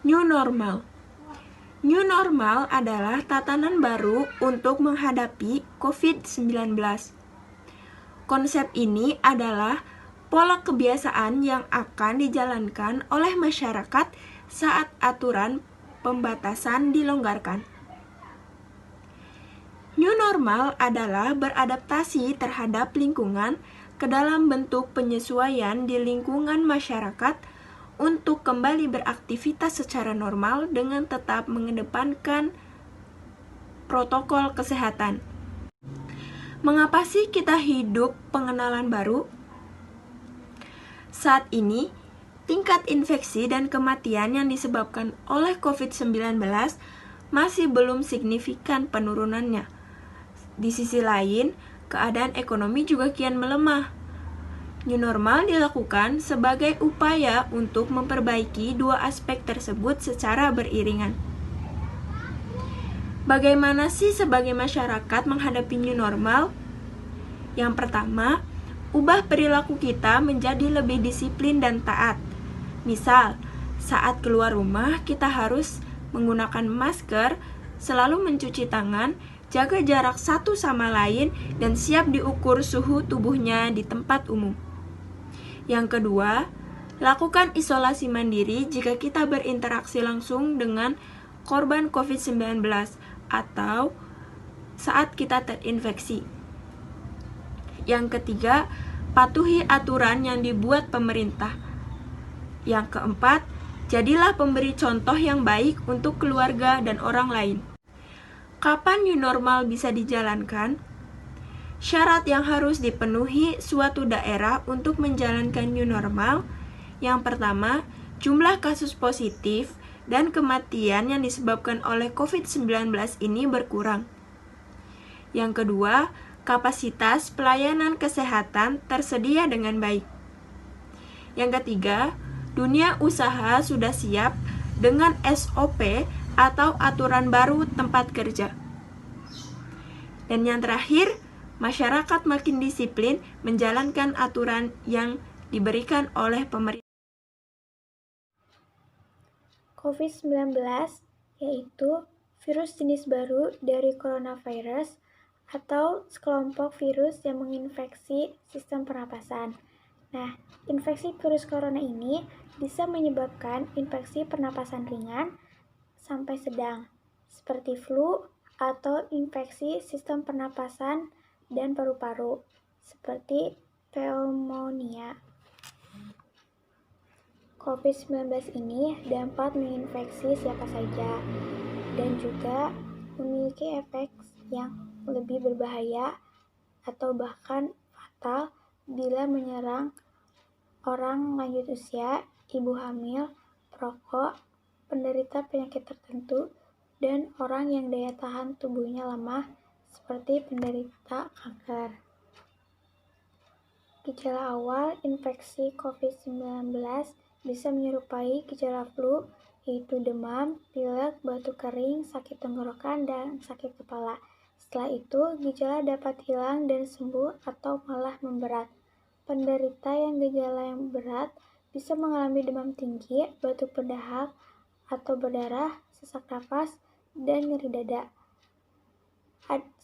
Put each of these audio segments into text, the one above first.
New normal. New normal adalah tatanan baru untuk menghadapi COVID-19. Konsep ini adalah pola kebiasaan yang akan dijalankan oleh masyarakat saat aturan pembatasan dilonggarkan. New normal adalah beradaptasi terhadap lingkungan ke dalam bentuk penyesuaian di lingkungan masyarakat untuk kembali beraktivitas secara normal dengan tetap mengedepankan protokol kesehatan. Mengapa sih kita hidup pengenalan baru? Saat ini, tingkat infeksi dan kematian yang disebabkan oleh COVID-19 masih belum signifikan penurunannya. Di sisi lain, keadaan ekonomi juga kian melemah. New normal dilakukan sebagai upaya untuk memperbaiki dua aspek tersebut secara beriringan. Bagaimana sih sebagai masyarakat menghadapi new normal? Yang pertama, ubah perilaku kita menjadi lebih disiplin dan taat. Misal, saat keluar rumah kita harus menggunakan masker, selalu mencuci tangan, jaga jarak satu sama lain, dan siap diukur suhu tubuhnya di tempat umum. Yang kedua, lakukan isolasi mandiri jika kita berinteraksi langsung dengan korban COVID-19 atau saat kita terinfeksi. Yang ketiga, patuhi aturan yang dibuat pemerintah. Yang keempat, jadilah pemberi contoh yang baik untuk keluarga dan orang lain. Kapan new normal bisa dijalankan? Syarat yang harus dipenuhi suatu daerah untuk menjalankan new normal. Yang pertama, jumlah kasus positif dan kematian yang disebabkan oleh COVID-19 ini berkurang. Yang kedua, kapasitas pelayanan kesehatan tersedia dengan baik. Yang ketiga, dunia usaha sudah siap dengan SOP atau aturan baru tempat kerja. Dan yang terakhir, masyarakat makin disiplin menjalankan aturan yang diberikan oleh pemerintah. COVID-19 yaitu virus jenis baru dari coronavirus atau sekelompok virus yang menginfeksi sistem pernapasan. Nah, infeksi virus corona ini bisa menyebabkan infeksi pernapasan ringan sampai sedang, seperti flu atau infeksi sistem pernapasan dan paru-paru, seperti pneumonia. COVID-19 ini dapat menginfeksi siapa saja dan juga memiliki efek yang lebih berbahaya atau bahkan fatal bila menyerang orang lanjut usia, ibu hamil, perokok, penderita penyakit tertentu, dan orang yang daya tahan tubuhnya lemah seperti penderita kanker. Gejala awal infeksi COVID-19 bisa menyerupai gejala flu, yaitu demam, pilek, batuk kering, sakit tenggorokan, dan sakit kepala. Setelah itu, gejala dapat hilang dan sembuh atau malah memberat. Penderita yang gejala yang berat bisa mengalami demam tinggi, batuk berdahak atau berdarah, sesak napas, dan nyeri dada.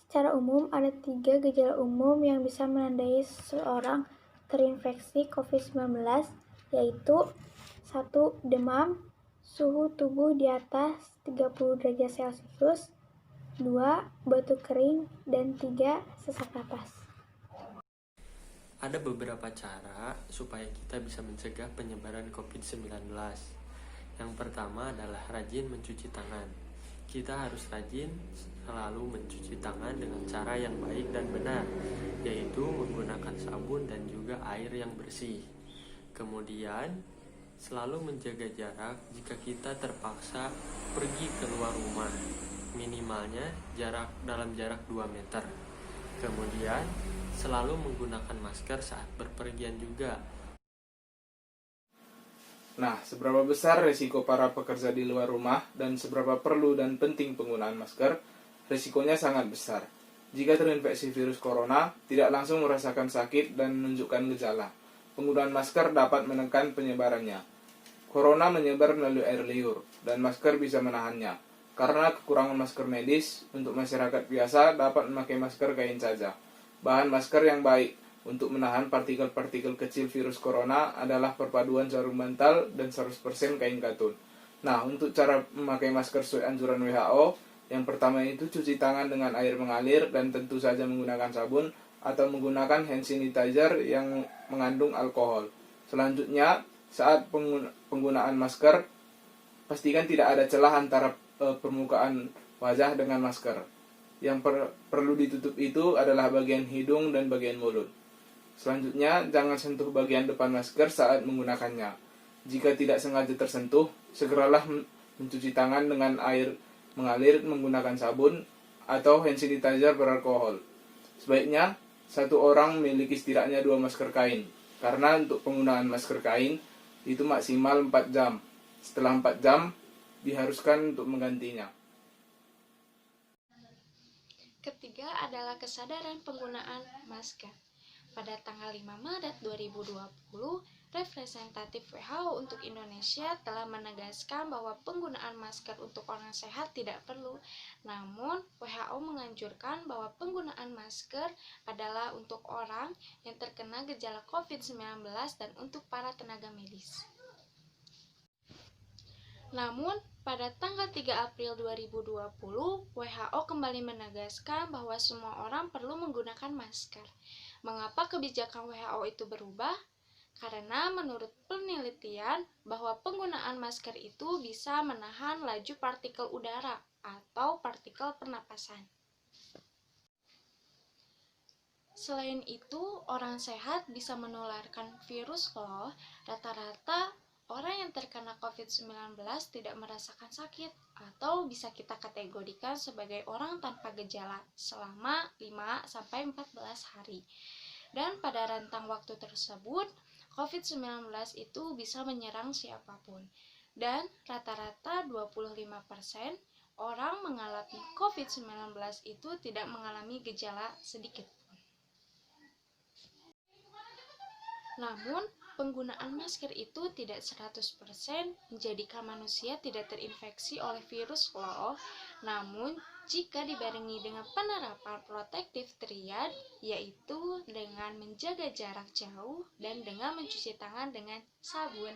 Secara umum, ada 3 gejala umum yang bisa menandai seseorang terinfeksi COVID-19, yaitu 1. Demam, suhu tubuh di atas 30 derajat Celcius, 2. Batuk kering, dan 3. Sesak napas. Ada beberapa cara supaya kita bisa mencegah penyebaran COVID-19. Yang pertama adalah rajin mencuci tangan. Kita harus rajin selalu mencuci tangan dengan cara yang baik dan benar, yaitu menggunakan sabun dan juga air yang bersih. Kemudian, selalu menjaga jarak jika kita terpaksa pergi keluar rumah, minimalnya dalam jarak 2 meter. Kemudian, selalu menggunakan masker saat berpergian juga. Nah, seberapa besar resiko para pekerja di luar rumah dan seberapa perlu dan penting penggunaan masker? Resikonya sangat besar. Jika terinfeksi virus corona, tidak langsung merasakan sakit dan menunjukkan gejala. Penggunaan masker dapat menekan penyebarannya. Corona menyebar melalui air liur, dan masker bisa menahannya. Karena kekurangan masker medis, untuk masyarakat biasa dapat memakai masker kain saja. Bahan masker yang baik untuk menahan partikel-partikel kecil virus corona adalah perpaduan jarum bantal dan 100% kain katun. Nah, untuk cara memakai masker sesuai anjuran WHO, yang pertama itu cuci tangan dengan air mengalir dan tentu saja menggunakan sabun atau menggunakan hand sanitizer yang mengandung alkohol. Selanjutnya, saat penggunaan masker, pastikan tidak ada celah antara permukaan wajah dengan masker. Yang perlu ditutup itu adalah bagian hidung dan bagian mulut. Selanjutnya, jangan sentuh bagian depan masker saat menggunakannya. Jika tidak sengaja tersentuh, segeralah mencuci tangan dengan air mengalir menggunakan sabun atau hand sanitizer beralkohol. Sebaiknya, satu orang memiliki setidaknya 2 masker kain, karena untuk penggunaan masker kain itu maksimal 4 jam. Setelah 4 jam, diharuskan untuk menggantinya. Ketiga adalah kesadaran penggunaan masker. Pada tanggal 5 Maret 2020, representatif WHO untuk Indonesia telah menegaskan bahwa penggunaan masker untuk orang sehat tidak perlu. Namun, WHO menganjurkan bahwa penggunaan masker adalah untuk orang yang terkena gejala COVID-19 dan untuk para tenaga medis. Namun, pada tanggal 3 April 2020, WHO kembali menegaskan bahwa semua orang perlu menggunakan masker. Mengapa kebijakan WHO itu berubah? Karena menurut penelitian bahwa penggunaan masker itu bisa menahan laju partikel udara atau partikel pernapasan. Selain itu, orang sehat bisa menularkan virus loh. Rata-rata orang yang terkena COVID-19 tidak merasakan sakit atau bisa kita kategorikan sebagai orang tanpa gejala selama 5-14 hari. Dan pada rentang waktu tersebut, COVID-19 itu bisa menyerang siapapun. Dan rata-rata 25% orang mengalami COVID-19 itu tidak mengalami gejala sedikit. Namun, penggunaan masker itu tidak 100% menjadikan manusia tidak terinfeksi oleh virus loh. Namun, jika dibarengi dengan penerapan protektif triad, yaitu dengan menjaga jarak jauh dan dengan mencuci tangan dengan sabun.